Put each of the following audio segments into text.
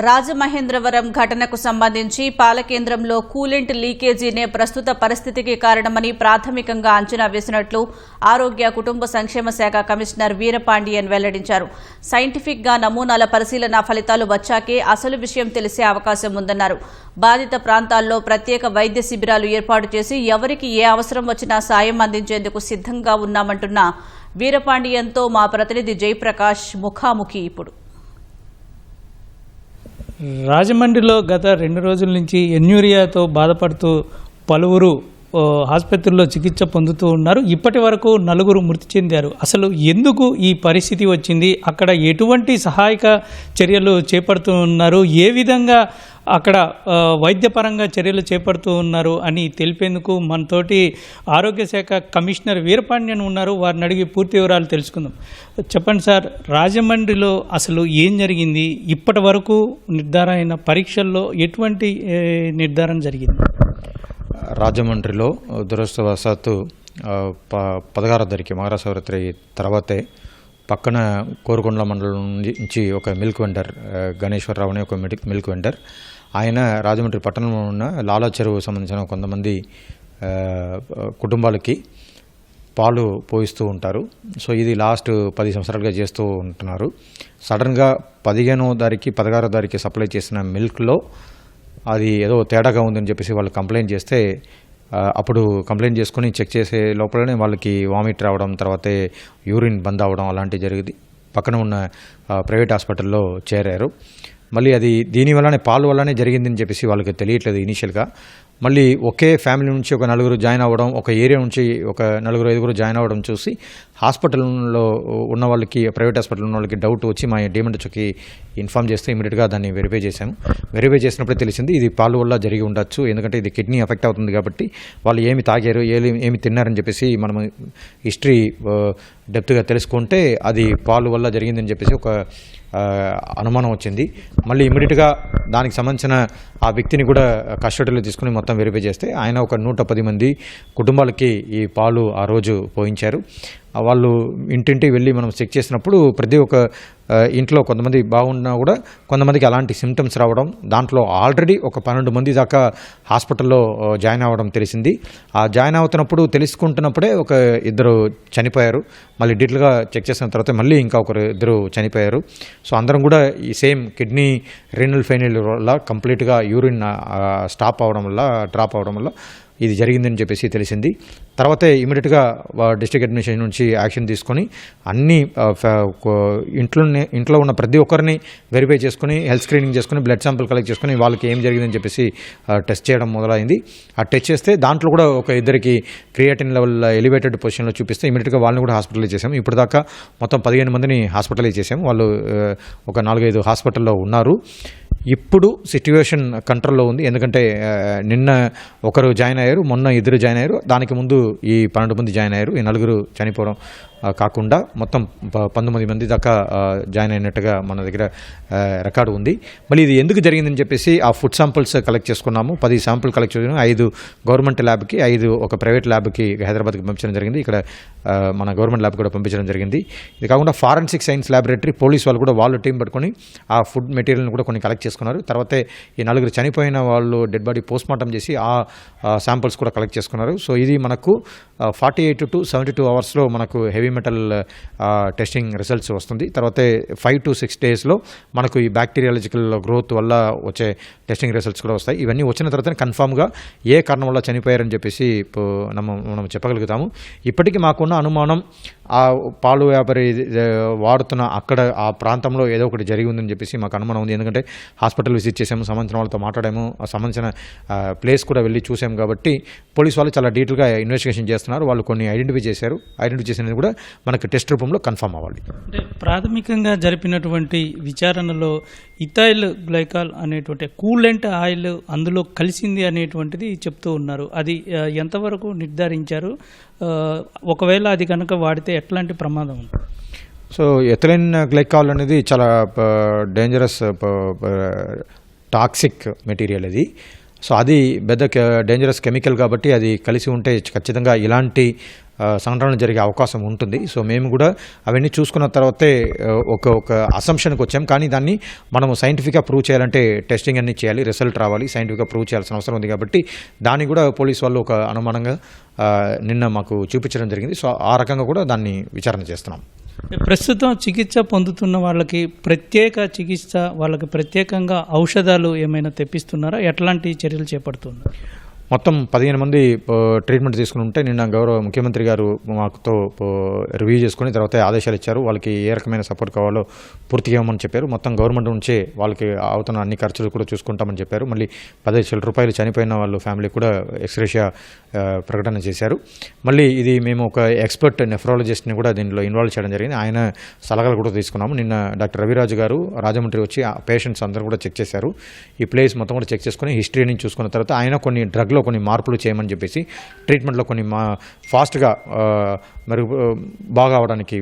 రాజమహేంద్రవరం ఘటనకు సంబంధించి పాలకేంద్రంలో కూలెంట్ లీకేజీనే ప్రస్తుత పరిస్థితికి కారణమని ప్రాథమికంగా అంచనా వేసినట్లు ఆరోగ్య కుటుంబ సంక్షేమ శాఖ కమిషనర్ వీరపాండియన్ వెల్లడించారు. సైంటిఫిక్ గా నమూనాల పరిశీలన ఫలితాలు వచ్చాకే అసలు విషయం తెలిసే అవకాశం ఉందన్నారు. బాధిత ప్రాంతాల్లో ప్రత్యేక వైద్య శిబిరాలు ఏర్పాటు చేసి ఎవరికి ఏ అవసరం వచ్చినా సాయం అందించేందుకు సిద్ధంగా ఉన్నామంటున్న వీరపాండియన్తో మా ప్రతినిధి జయప్రకాష్ ముఖాముఖి ఇప్పుడు. రాజమండ్రిలో గత 2 రోజుల నుంచి ఎన్యూరియాతో బాధపడుతూ పలువురు ఆసుపత్రుల్లో చికిత్స పొందుతూ ఉన్నారు. ఇప్పటి వరకు 4 మృతి చెందారు. అసలు ఎందుకు ఈ పరిస్థితి వచ్చింది, అక్కడ ఎటువంటి సహాయక చర్యలు చేపడుతూ ఉన్నారు, ఏ విధంగా అక్కడ వైద్యపరంగా చర్యలు చేపడుతూ ఉన్నారు అని తెలిపేందుకు మనతోటి ఆరోగ్య శాఖ కమిషనర్ వీరపాండ్యన్ ఉన్నారు. వారిని అడిగి పూర్తి వివరాలు తెలుసుకుందాం. చెప్పండి సార్, రాజమండ్రిలో అసలు ఏం జరిగింది, ఇప్పటి వరకు నిర్ధారణ అయిన పరీక్షల్లో ఎటువంటి నిర్ధారణ జరిగింది? రాజమండ్రిలో దురదృష్టవశాత్తు 16వ తారీఖు మహాశివరాత్రి తర్వాతే పక్కన కోరుకొండల మండలం నుంచి ఒక మిల్క్ వెండర్ గణేశ్వరరావు అనే ఒక మిల్క్ వెండర్, ఆయన రాజమండ్రి పట్టణంలో ఉన్న లాలా చెరువు సంబంధించిన కొంతమంది కుటుంబాలకి పాలు పోయిస్తూ ఉంటారు. సో ఇది లాస్ట్ 10 సంవత్సరాలుగా చేస్తూ ఉంటున్నారు. సడన్గా 15వ తారీఖు 16వ తారీఖు సప్లై చేసిన మిల్క్లో అది ఏదో తేడాగా ఉందని చెప్పేసి వాళ్ళు కంప్లైంట్ చేస్తే అప్పుడు కంప్లైంట్ చేసుకుని చెక్ చేసే లోపలనే వాళ్ళకి వామిట్ రావడం, తర్వాతే యూరిన్ బంద్ అవ్వడం అలాంటివి జరిగింది. పక్కన ఉన్న ప్రైవేట్ హాస్పిటల్లో చేరారు. మళ్ళీ అది దీనివల్లనే పాలు వల్లనే జరిగిందని చెప్పేసి వాళ్ళకి తెలియట్లేదు ఇనీషియల్గా. మళ్ళీ ఒకే ఫ్యామిలీ నుంచి ఒక 4 జాయిన్ అవ్వడం, ఒక ఏరియా నుంచి ఒక 4-5 జాయిన్ అవ్వడం చూసి హాస్పిటల్లో ఉన్న వాళ్ళకి, ప్రైవేట్ హాస్పిటల్ ఉన్న వాళ్ళకి డౌట్ వచ్చి మా డిఎంహెచ్ఓకి ఇన్ఫామ్ చేస్తే ఇమీడియట్గా దాన్ని వెరిఫై చేశాము. వెరిఫై చేసినప్పుడే తెలిసింది ఇది పాలు వల్ల జరిగి ఉండొచ్చు, ఎందుకంటే ఇది కిడ్నీ ఎఫెక్ట్ అవుతుంది కాబట్టి వాళ్ళు ఏమి తాగారు, ఏమి తిన్నారని చెప్పేసి మనం హిస్టరీ డెప్త్గా తెలుసుకుంటే అది పాలు వల్ల జరిగిందని చెప్పేసి ఒక అనుమానం వచ్చింది. మళ్ళీ ఇమీడియట్గా దానికి సంబంధించిన ఆ వ్యక్తిని కూడా కస్టడీలో తీసుకుని మొత్తం వెరిఫై చేస్తే ఆయన ఒక 110 మంది కుటుంబాలకి ఈ పాలు ఆ రోజు పోయించారు. వాళ్ళు ఇంటింటికి వెళ్ళి మనం చెక్ చేసినప్పుడు ప్రతి ఒక్క ఇంట్లో కొంతమంది బాగున్నా కూడా కొంతమందికి అలాంటి సిమ్టమ్స్ రావడం, దాంట్లో ఆల్రెడీ ఒక 12 మంది దాకా హాస్పిటల్లో జాయిన్ అవ్వడం తెలిసింది. ఆ జాయిన్ అవుతున్నప్పుడు తెలుసుకుంటున్నప్పుడే ఒక 2 చనిపోయారు. మళ్ళీ డీటెయిల్గా చెక్ చేసిన తర్వాత మళ్ళీ ఇంకా 2 చనిపోయారు. సో అందరం కూడా ఈ సేమ్ కిడ్నీ రీనల్ ఫెయిల్యూర్ వల్ల కంప్లీట్గా యూరిన్ డ్రాప్ అవడం వల్ల ఇది జరిగిందని చెప్పేసి తెలిసింది. తర్వాతే ఇమీడియట్గా డిస్ట్రిక్ట్ అడ్మినిస్ట్రేషన్ నుంచి యాక్షన్ తీసుకొని అన్ని ఇంట్లో ఉన్న ప్రతి ఒక్కరిని వెరిఫై చేసుకుని హెల్త్ స్క్రీనింగ్ చేసుకుని బ్లడ్ శాంపుల్ కలెక్ట్ చేసుకుని వాళ్ళకి ఏం జరిగిందని చెప్పేసి టెస్ట్ చేయడం మొదలైంది. ఆ టెస్ట్ చేస్తే దాంట్లో కూడా ఒక 2కి క్రియాటిన్ లెవెల్ ఎలివేటెడ్ పొజిషన్లో చూపిస్తే ఇమీడియట్గా వాళ్ళని కూడా హాస్పిటలైజ్ చేసాము. ఇప్పుడు దాకా మొత్తం 15 మందిని హాస్పిటలైజ్ చేసాము. వాళ్ళు ఒక 4-5 హాస్పిటల్లో ఉన్నారు. ఇప్పుడు సిట్యువేషన్ కంట్రోల్లో ఉంది. ఎందుకంటే నిన్న 1 జాయిన్ అయ్యారు, మొన్న 2 జాయిన్ అయ్యారు, దానికి ముందు ఈ 12 మంది జాయిన్ అయ్యారు. ఈ 4 చనిపోవడం కాకుండా మొత్తం 19 మంది దాకా జాయిన్ అయినట్టుగా మన దగ్గర రికార్డు ఉంది. మళ్ళీ ఇది ఎందుకు జరిగిందని చెప్పేసి ఆ ఫుడ్ శాంపుల్స్ కలెక్ట్ చేసుకున్నాము. 10 శాంపుల్ కలెక్ట్ చేసుకున్నాము. 5 గవర్నమెంట్ ల్యాబ్కి, 5 ఒక ప్రైవేట్ ల్యాబ్కి హైదరాబాద్కి పంపించడం జరిగింది. ఇక్కడ మన గవర్నమెంట్ ల్యాబ్ కూడా పంపించడం జరిగింది. ఇది కాకుండా ఫారెన్సిక్ సైన్స్ ల్యాబొరేటరీ పోలీస్ వాళ్ళు కూడా వాళ్ళు టీం పట్టుకొని ఆ ఫుడ్ మెటీరియల్ని కూడా కొన్ని కలెక్ట్ చేసుకున్నారు. తర్వాత ఈ 4 చనిపోయిన వాళ్ళు డెడ్ బాడీ పోస్ట్మార్టం చేసి ఆ శాంపుల్స్ కూడా కలెక్ట్ చేసుకున్నారు. సో ఇది మనకు 48 to 72 అవర్స్లో మనకు హెవీ మెటల్ టెస్టింగ్ రిజల్ట్స్ వస్తుంది. తర్వాత 5 to 6 డేస్లో మనకు ఈ బ్యాక్టీరియాలజికల్ గ్రోత్ వల్ల వచ్చే టెస్టింగ్ రిజల్ట్స్ కూడా వస్తాయి. ఇవన్నీ వచ్చిన తర్వాత కన్ఫామ్గా ఏ కారణం వల్ల చనిపోయారని చెప్పేసి మనం చెప్పగలుగుతాము. ఇప్పటికీ మాకున్న అనుమానం ఆ పాలు వ్యాపారి వాడుతున్న అక్కడ ఆ ప్రాంతంలో ఏదో ఒకటి జరిగి ఉందని చెప్పేసి మాకు అనుమానం ఉంది. ఎందుకంటే హాస్పిటల్ విజిట్ చేసాము, సంబంధించిన వాళ్ళతో మాట్లాడాము, ఆ సంబంధించిన ప్లేస్ కూడా వెళ్ళి చూసాము. కాబట్టి పోలీస్ వాళ్ళు చాలా డీటెయిల్గా ఇన్వెస్టిగేషన్ చేస్తున్నారు. వాళ్ళు కొన్ని ఐడెంటిఫై చేసినది కూడా మనకు టెస్ట్ రూపంలో కన్ఫర్మ్ అవ్వాలి. అంటే ప్రాథమికంగా జరిపినటువంటి విచారణలో ఇథైల్ గ్లైకాల్ అనేటువంటి కూలెంట్ ఆయిల్ అందులో కలిసింది అనేటువంటిది చెప్తూ ఉన్నారు. అది ఎంతవరకు నిర్ధారించారు? ఒకవేళ అది కనుక వాడితే ఎట్లాంటి ప్రమాదం ఉంటుంది? సో ఎథిలిన్ గ్లైకాల్ అనేది చాలా డేంజరస్ టాక్సిక్ మెటీరియల్ అది. సో అది పెద్ద డేంజరస్ కెమికల్ కాబట్టి అది కలిసి ఉంటే ఖచ్చితంగా ఇలాంటి సంఘటనలు జరిగే అవకాశం ఉంటుంది. సో మేము కూడా అవన్నీ చూసుకున్న తర్వాతే ఒక అసంప్షన్కి వచ్చాం. కానీ దాన్ని మనం సైంటిఫిక్గా ప్రూవ్ చేయాలంటే టెస్టింగ్ అన్ని చేయాలి, రిజల్ట్ రావాలి, సైంటిఫిక్గా ప్రూవ్ చేయాల్సిన అవసరం ఉంది. కాబట్టి దాన్ని కూడా పోలీసు వాళ్ళు ఒక అనుమానంగా నిన్న మాకు చూపించడం జరిగింది. సో ఆ రకంగా కూడా దాన్ని విచారణ చేస్తున్నాం. ప్రస్తుతం చికిత్స పొందుతున్న వాళ్ళకి ప్రత్యేక చికిత్స, వాళ్ళకి ప్రత్యేకంగా ఔషధాలు ఏమైనా తెప్పిస్తున్నారా? ఎట్లాంటి చర్యలు చేపడుతున్నారు? మొత్తం 15 మంది ట్రీట్మెంట్ తీసుకుని ఉంటే నిన్న గౌరవ ముఖ్యమంత్రి గారు మాకుతో రివ్యూ చేసుకుని తర్వాత ఆదేశాలు ఇచ్చారు. వాళ్ళకి ఏ రకమైన సపోర్ట్ కావాలో పూర్తిగా ఇవ్వమని చెప్పారు. మొత్తం గవర్నమెంట్ నుంచే వాళ్ళకి అవుతున్న అన్ని ఖర్చులు కూడా చూసుకుంటామని చెప్పారు. మళ్ళీ 15,000 రూపాయలు చనిపోయిన వాళ్ళు ఫ్యామిలీ కూడా ఎక్స్గ్రేషియా ప్రకటన చేశారు. మళ్ళీ ఇది మేము ఒక ఎక్స్పర్ట్ నెఫ్రాలజిస్ట్ని కూడా దీనిలో ఇన్వాల్వ్ చేయడం జరిగింది. ఆయన సలహాలు కూడా తీసుకున్నాము. నిన్న డాక్టర్ రవిరాజు గారు రాజమండ్రి వచ్చి పేషెంట్స్ అందరూ కూడా చెక్ చేశారు. ఈ ప్లేస్ మొత్తం కూడా చెక్ చేసుకుని హిస్టరీ నుంచి చూసుకున్న తర్వాత ఆయన కొన్ని కొన్ని మార్పులు చేయమని చెప్పేసి ట్రీట్మెంట్లో కొన్ని ఫాస్ట్గా బాగా అవడానికి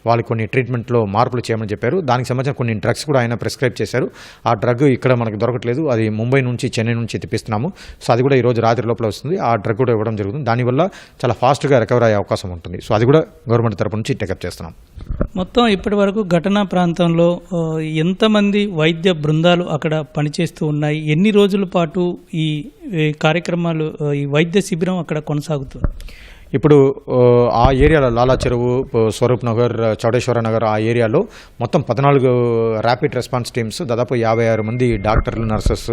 వాళ్ళకి కొన్ని ట్రీట్మెంట్లో మార్పులు చేయమని చెప్పారు. దానికి సంబంధించిన కొన్ని డ్రగ్స్ కూడా ఆయన ప్రిస్క్రైబ్ చేశారు. ఆ డ్రగ్ ఇక్కడ మనకు దొరకట్లేదు, అది ముంబై నుంచి చెన్నై నుంచి తెప్పిస్తున్నాము. సో అది కూడా ఈరోజు రాత్రి లోపల వస్తుంది. ఆ డ్రగ్ కూడా ఇవ్వడం జరుగుతుంది. దానివల్ల చాలా ఫాస్ట్గా రికవర్ అయ్యే అవకాశం ఉంటుంది. సో అది కూడా గవర్నమెంట్ తరపు నుంచి టేకప్ చేస్తున్నాం. మొత్తం ఇప్పటి వరకు ఘటనా ప్రాంతంలో ఎంతమంది వైద్య బృందాలు అక్కడ పనిచేస్తూ ఉన్నాయి? ఎన్ని రోజుల పాటు ఈ కార్యక్రమాలు, ఈ వైద్య శిబిరం అక్కడ కొనసాగుతుంది? ఇప్పుడు ఆ ఏరియాలో లాలా చెరువు, స్వరూప్ నగర్, చౌడేశ్వర నగర్ ఆ ఏరియాలో మొత్తం 14 ర్యాపిడ్ రెస్పాన్స్ టీమ్స్, దాదాపు 56 మంది డాక్టర్లు, నర్సెస్,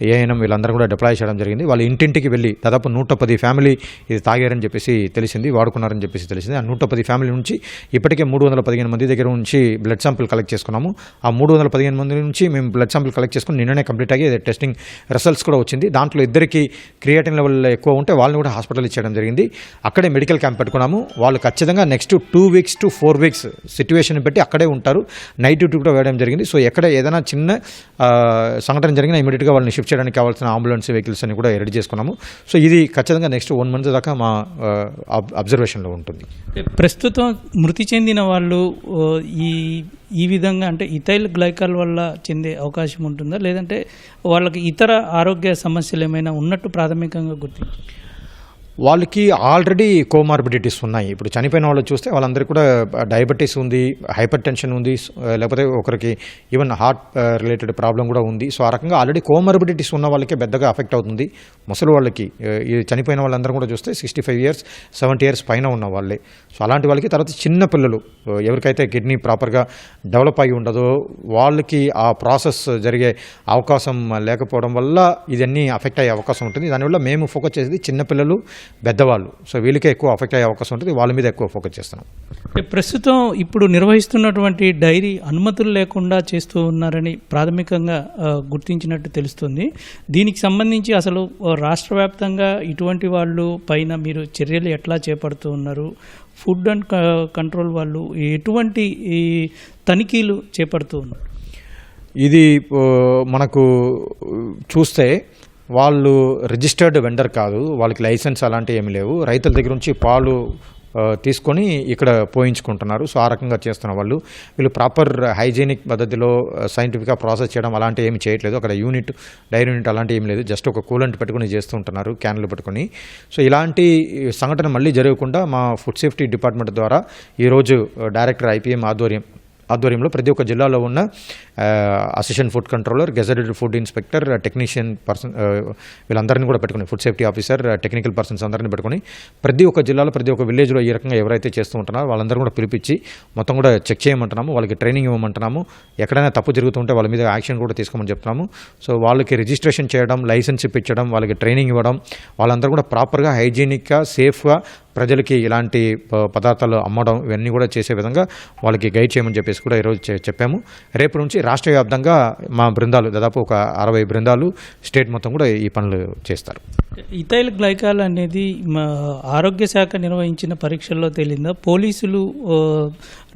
ఏఎన్ఎం వీళ్ళందరూ కూడా డిప్లాయ్ చేయడం జరిగింది. వాళ్ళు ఇంటింటికి వెళ్ళి దాదాపు 110 ఫ్యామిలీ ఇది తాగారని చెప్పేసి తెలిసింది, వాడుకున్నారని చెప్పేసి తెలిసింది. ఆ 110 ఫ్యామిలీ నుంచి ఇప్పటికే 315 మంది దగ్గర నుంచి బ్లడ్ శాంపిల్ కలెక్ట్ చేసుకున్నాము. ఆ 315 మంది నుంచి మేము బ్లడ్ శాంపిల్ కలెక్ట్ చేసుకుని నిన్ననే కంప్లీట్ అయ్యి టెస్టింగ్ రిజల్ట్స్ కూడా వచ్చింది. దాంట్లో ఇద్దరికి క్రియేటిన్ లెవెల్ ఎక్కువ ఉంటే వాళ్ళని కూడా హాస్పిటల్ ఇచ్చేయడం జరిగింది. అక్కడే మెడికల్ క్యాంప్ పెట్టుకున్నాము. వాళ్ళు ఖచ్చితంగా next 2 weeks to 4 weeks situation బట్టి అక్కడే ఉంటారు. నైట్ డ్యూటీ కూడా వేయడం జరిగింది. సో ఎక్కడ ఏదైనా చిన్న సంఘటన జరిగినా ఇమీడియట్గా వాళ్ళని షిఫ్ట్ చేయడానికి కావాల్సిన అంబులెన్స్ వెహికల్స్ అని కూడా రెడీ చేసుకున్నాము. సో ఇది ఖచ్చితంగా నెక్స్ట్ 1 month దాకా మా అబ్జర్వేషన్లో ఉంటుంది. ప్రస్తుతం మృతి చెందిన వాళ్ళు ఈ విధంగా అంటే ఇథైల్ గ్లైకాల్ వల్ల చెందే అవకాశం ఉంటుందా, లేదంటే వాళ్ళకి ఇతర ఆరోగ్య సమస్యలు ఏమైనా ఉన్నట్టు ప్రాథమికంగా గుర్తించారు? వాళ్ళకి ఆల్రెడీ కోమార్బిడిటీస్ ఉన్నాయి. ఇప్పుడు చనిపోయిన వాళ్ళు చూస్తే వాళ్ళందరికీ కూడా డయాబెటీస్ ఉంది, హైపర్ టెన్షన్ ఉంది, లేకపోతే ఒకరికి ఈవెన్ హార్ట్ రిలేటెడ్ ప్రాబ్లం కూడా ఉంది. సో ఆ రకంగా ఆల్రెడీ కోమార్బిడిటీస్ ఉన్న వాళ్ళకే పెద్దగా అఫెక్ట్ అవుతుంది. ముసలి వాళ్ళకి ఈ చనిపోయిన వాళ్ళందరూ కూడా చూస్తే 65 years 70 years పైన ఉన్న వాళ్ళే. సో అలాంటి వాళ్ళకి, తర్వాత చిన్న పిల్లలు ఎవరికైతే కిడ్నీ ప్రాపర్గా డెవలప్ అయ్యి ఉండదో వాళ్ళకి ఆ ప్రాసెస్ జరిగే అవకాశం లేకపోవడం వల్ల ఇదన్నీ అఫెక్ట్ అయ్యే అవకాశం ఉంటుంది. దానివల్ల మేము ఫోకస్ చేసేది చిన్నపిల్లలు, పెద్దవాళ్ళు. సో వీళ్ళకే ఎక్కువ అఫెక్ట్ అయ్యే అవకాశం ఉంటుంది. వాళ్ళ మీద ఎక్కువ ఫోకస్ చేస్తున్నాం. ప్రస్తుతం ఇప్పుడు నిర్వహిస్తున్నటువంటి డైరీ అనుమతులు లేకుండా చేస్తూ ఉన్నారని ప్రాథమికంగా గుర్తించినట్టు తెలుస్తుంది. దీనికి సంబంధించి అసలు రాష్ట్ర వ్యాప్తంగా ఇటువంటి వాళ్ళు పైన మీరు చర్యలు ఎట్లా చేపడుతూ ఉన్నారు? ఫుడ్ అండ్ కంట్రోల్ వాళ్ళు ఎటువంటి తనిఖీలు చేపడుతూ ఉన్నారు? ఇది మనకు చూస్తే వాళ్ళు రిజిస్టర్డ్ వెండర్ కాదు, వాళ్ళకి లైసెన్స్ అలాంటివి ఏమి లేవు. రైతుల దగ్గర నుంచి పాలు తీసుకొని ఇక్కడ పోయించుకుంటున్నారు. సో ఆ రకంగా చేస్తున్న వాళ్ళు వీళ్ళు ప్రాపర్ హైజీనిక్ పద్ధతిలో సైంటిఫిక్గా ప్రాసెస్ చేయడం అలాంటివి ఏమి చేయట్లేదు. అక్కడ డైరీ యూనిట్ అలాంటివి ఏమి లేదు. జస్ట్ ఒక కూలెంట్ పెట్టుకుని చేస్తూ ఉంటున్నారు, క్యాన్లు పెట్టుకుని. సో ఇలాంటి సంఘటన మళ్ళీ జరగకుండా మా ఫుడ్ సేఫ్టీ డిపార్ట్మెంట్ ద్వారా ఈరోజు డైరెక్టర్ IPM ఆధ్వర్యంలో ప్రతి ఒక్క జిల్లాలో ఉన్న assistant food controller, gazetted food inspector, technician person వీళ్ళందరినీ కూడా పెట్టుకుని, food safety officer, technical persons అందరినీ పెట్టుకుని ప్రతి ఒక్క జిల్లాలో ప్రతి ఒక్క విలేజ్లో ఈ రకంగా ఎవరైతే చేస్తూ ఉంటున్నారో వాళ్ళందరూ కూడా పిలిపించి మొత్తం కూడా చెక్ చేయమంటున్నాము. వాళ్ళకి ట్రైనింగ్ ఇవ్వమంటున్నాము. ఎక్కడైనా తప్పు జరుగుతుంటే వాళ్ళ మీద యాక్షన్ కూడా తీసుకోమని చెప్తున్నాము. సో వాళ్ళకి రిజిస్ట్రేషన్ చేయడం, లైసెన్స్ ఇప్పించడం, వాళ్ళకి ట్రైనింగ్ ఇవ్వడం, వాళ్ళందరూ కూడా ప్రాపర్గా హైజీనిక్గా సేఫ్గా ప్రజలకి ఇలాంటి పదార్థాలు అమ్మడం ఇవన్నీ కూడా చేసే విధంగా వాళ్ళకి గైడ్ చేయమని చెప్పేసి కూడా ఈరోజు చెప్పాము. రేపు నుంచి రాష్ట్ర వ్యాప్తంగా మా బృందాలు దాదాపు ఒక 60 బృందాలు స్టేట్ మొత్తం కూడా ఈ పనులు చేస్తారు. ఇథైల్ గ్లైకాల్ అనేది ఆరోగ్య శాఖ నిర్వహించిన పరీక్షల్లో తేలిందా? పోలీసులు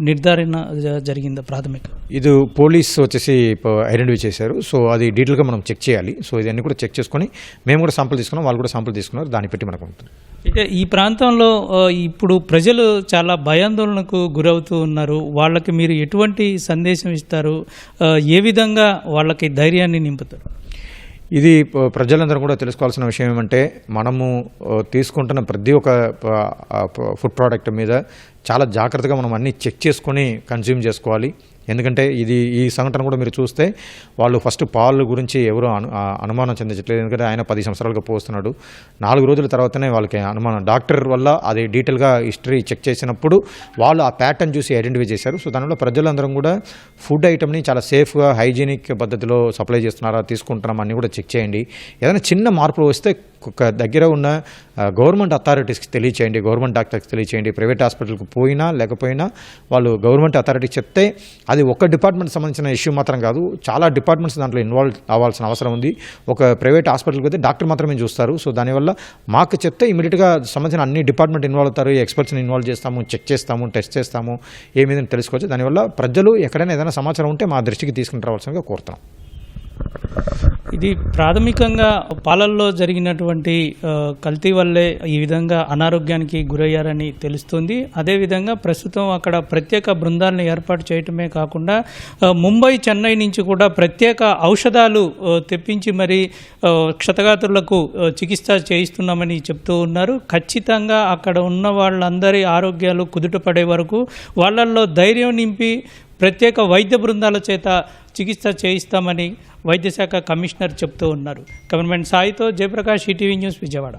నిర్ధారణ జరిగిందా? ప్రాథమిక ఇది పోలీస్ వచ్చేసి ఐడెంటిఫై చేశారు. సో అది డీటెయిల్గా మనం చెక్ చేయాలి. సో ఇవన్నీ కూడా చెక్ చేసుకొని మేము కూడా శాంపుల్ తీసుకున్నాం, వాళ్ళు కూడా శాంపుల్ తీసుకున్నారు. దాన్ని పెట్టి మనకు ఉంటుంది. అయితే ఈ ప్రాంతంలో ఇప్పుడు ప్రజలు చాలా భయాందోళనకు గురవుతూ ఉన్నారు. వాళ్ళకి మీరు ఎటువంటి సందేశం ఇస్తారు? ఏ విధంగా వాళ్ళకి ధైర్యాన్ని నింపుతారు? ఇది ప్రజలందరూ కూడా తెలుసుకోవాల్సిన విషయం ఏమంటే మనము తీసుకుంటున్న ప్రతి ఒక్క ఫుడ్ ప్రోడక్ట్ మీద చాలా జాగ్రత్తగా మనం అన్నీ చెక్ చేసుకొని కన్జ్యూమ్ చేసుకోవాలి. ఎందుకంటే ఈ సంఘటన కూడా మీరు చూస్తే వాళ్ళు ఫస్ట్ పాలు గురించి ఎవరు అనుమానం చెందించట్లేదు. ఎందుకంటే ఆయన 10 సంవత్సరాలుగా పోస్తున్నాడు. 4 రోజుల తర్వాతనే వాళ్ళకి అనుమానం, డాక్టర్ వల్ల అది డీటెయిల్గా హిస్టరీ చెక్ చేసినప్పుడు వాళ్ళు ఆ ప్యాటర్న్ చూసి ఐడెంటిఫై చేశారు. సో దానివల్ల ప్రజలందరం కూడా ఫుడ్ ఐటమ్ని చాలా సేఫ్గా హైజీనిక్ పద్ధతిలో సప్లై చేస్తున్నారా, తీసుకుంటున్నాం అన్నీ కూడా చెక్ చేయండి. ఏదైనా చిన్న మార్పులు వస్తే ఒక దగ్గర ఉన్న గవర్నమెంట్ అథారిటీస్కి తెలియచేయండి, గవర్నమెంట్ డాక్టర్కి తెలియచేయండి. ప్రైవేట్ హాస్పిటల్కి పోయినా లేకపోయినా వాళ్ళు గవర్నమెంట్ అథారిటీకి చెప్తే అది ఒక డిపార్ట్మెంట్ సంబంధించిన ఇష్యూ మాత్రం కాదు, చాలా డిపార్ట్మెంట్స్ దాంట్లో ఇన్వాల్వ్ అవ్వాల్సిన అవసరం ఉంది. ఒక ప్రైవేట్ హాస్పిటల్కి అయితే డాక్టర్ మాత్రమే చూస్తారు. సో దానివల్ల మాకు చెప్తే ఇమీడియట్గా సంబంధించిన అన్ని డిపార్ట్మెంట్ ఇన్వాల్వ్ అవుతారు, ఎక్స్పర్ట్స్ని ఇన్వాల్వ్ చేస్తాము, చెక్ చేస్తాము, టెస్ట్ చేస్తాము, ఏమేదని తెలుసుకోవచ్చు. దానివల్ల ప్రజలు ఎక్కడైనా ఏదైనా సమాచారం ఉంటే మా దృష్టికి తీసుకుని రావాల్సిందిగా కోరుతున్నాం. ఇది ప్రాథమికంగా పాలల్లో జరిగినటువంటి కల్తీ వల్లే ఈ విధంగా అనారోగ్యానికి గురయ్యారని తెలుస్తుంది. అదేవిధంగా ప్రస్తుతం అక్కడ ప్రత్యేక బృందాలను ఏర్పాటు చేయటమే కాకుండా ముంబై, చెన్నై నుంచి కూడా ప్రత్యేక ఔషధాలు తెప్పించి మరి క్షతగాత్రులకు చికిత్స చేయిస్తున్నామని చెప్తూ ఉన్నారు. ఖచ్చితంగా అక్కడ ఉన్న వాళ్ళందరి ఆరోగ్యాలు కుదుటపడే వరకు వాళ్ళల్లో ధైర్యం నింపి ప్రత్యేక వైద్య బృందాల చేత చికిత్స చేయిస్తామని వైద్యశాఖ కమిషనర్ చెప్తూ ఉన్నారు. కెమెరామెన్ సాయితో జయప్రకాష్, ఈటీవీ న్యూస్, విజయవాడ.